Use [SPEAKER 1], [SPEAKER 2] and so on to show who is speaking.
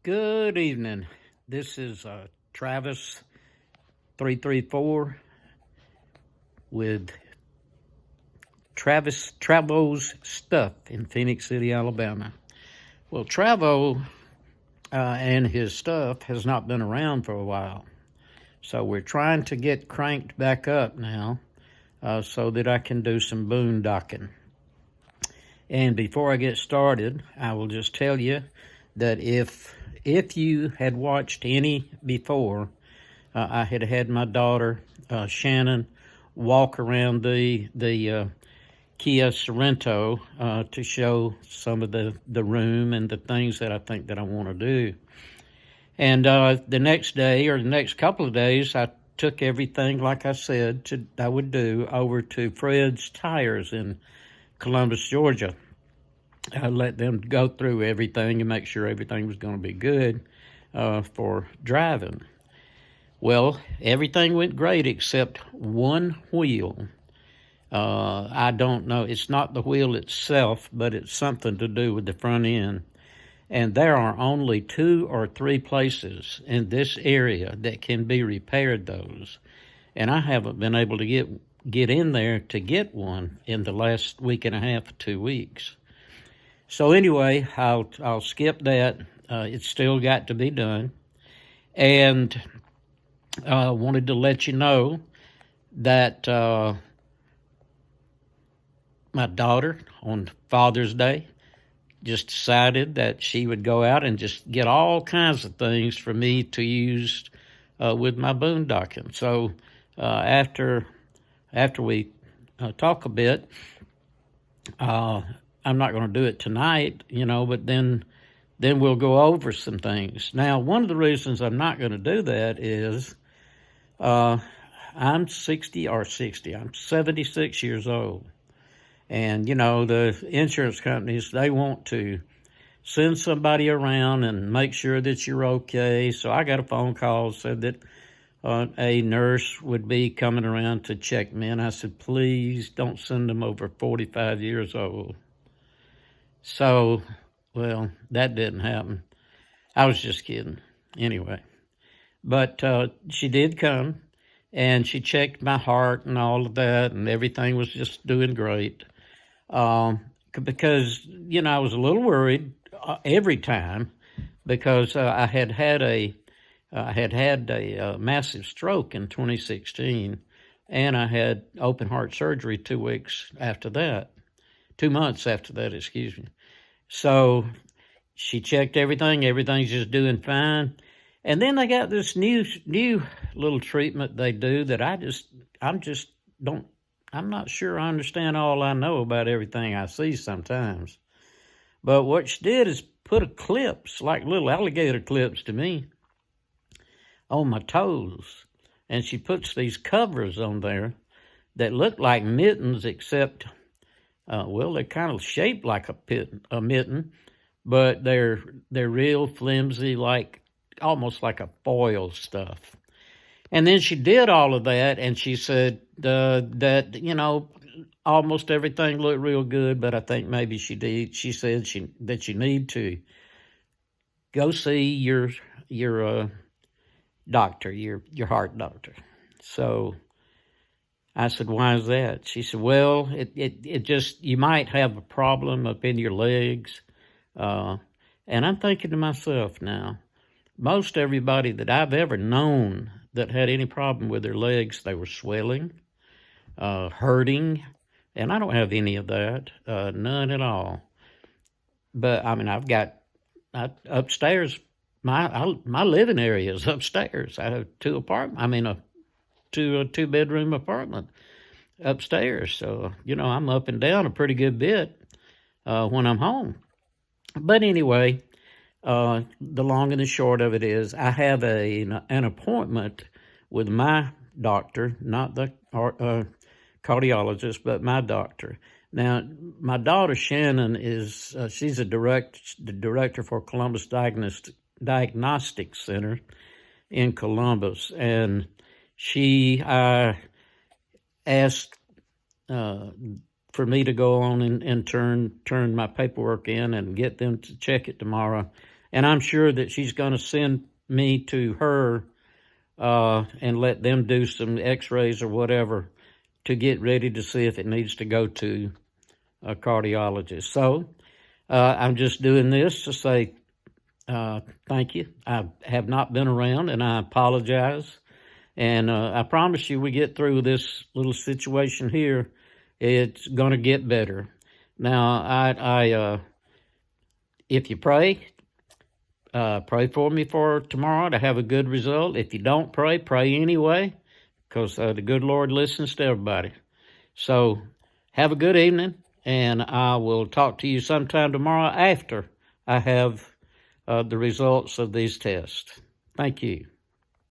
[SPEAKER 1] Good evening. This is Travis 334 with Travo's Stuff in Phoenix City, Alabama. Well, Travo and his stuff has not been around for a while. So we're trying to get cranked back up now so that I can do some boondocking. And before I get started, I will just tell you that if you had watched any before, I had my daughter Shannon walk around the Kia Sorrento to show some of the room and the things that I think that I want to do. And the next day or the next couple of days, I took everything, like I said, I would do, over to Fred's Tires in Columbus, Georgia. I let them go through everything and make sure everything was going to be good for driving. Well, everything went great except one wheel. I don't know. It's not the wheel itself, but it's something to do with the front end. And there are only 2 or 3 places in this area that can be repaired those. And I haven't been able to get in there to get one in the last week and a half, 2 weeks. So anyway, I'll skip that. It's still got to be done. And I wanted to let you know that my daughter on Father's Day just decided that she would go out and just get all kinds of things for me to use with my boondocking. So after we talk a bit, I'm not going to do it tonight, but then we'll go over some things. Now, one of the reasons I'm not going to do that is I'm 76 years old. And, the insurance companies, they want to send somebody around and make sure that you're okay. So I got a phone call, said that a nurse would be coming around to check me. And I said, please don't send them over 45 years old. So, well, that didn't happen. I was just kidding. Anyway, but she did come, and she checked my heart and all of that, and everything was just doing great. Because, I was a little worried every time because I had had a massive stroke in 2016, and I had open heart surgery 2 weeks after that. 2 months after that, excuse me. So she checked everything. Everything's just doing fine. And then they got this new little treatment they do that I'm not sure I understand all I know about everything I see sometimes. But what she did is put clips, like little alligator clips to me, on my toes. And she puts these covers on there that look like mittens, except, they're kind of shaped like a mitten, but they're real flimsy, like almost like a foil stuff. And then she did all of that, and she said that, almost everything looked real good, but I think maybe she said that you need to go see your doctor, your heart doctor. So I said, why is that? She said, well, it just, you might have a problem up in your legs. And I'm thinking to myself now, most everybody that I've ever known that had any problem with their legs, they were swelling, hurting, and I don't have any of that, none at all. But I mean, I've got upstairs. My living area is upstairs. I have two bedroom apartment upstairs. So I'm up and down a pretty good bit when I'm home. But anyway, the long and the short of it is, I have an appointment with my doctor, not the cardiologist, but my doctor. Now, my daughter Shannon is she's the director for Columbus Diagnostic Center in Columbus, and she asked for me to go on and turn my paperwork in and get them to check it tomorrow. And I'm sure that she's going to send me to her and let them do some x-rays or whatever to get ready to see if it needs to go to a cardiologist. So I'm just doing this to say thank you. I have not been around, and I apologize. And I promise you, we get through this little situation here, it's going to get better. Now, if you pray for me for tomorrow to have a good result. If you don't pray anyway, because the good Lord listens to everybody. So have a good evening, and I will talk to you sometime tomorrow after I have the results of these tests. Thank you.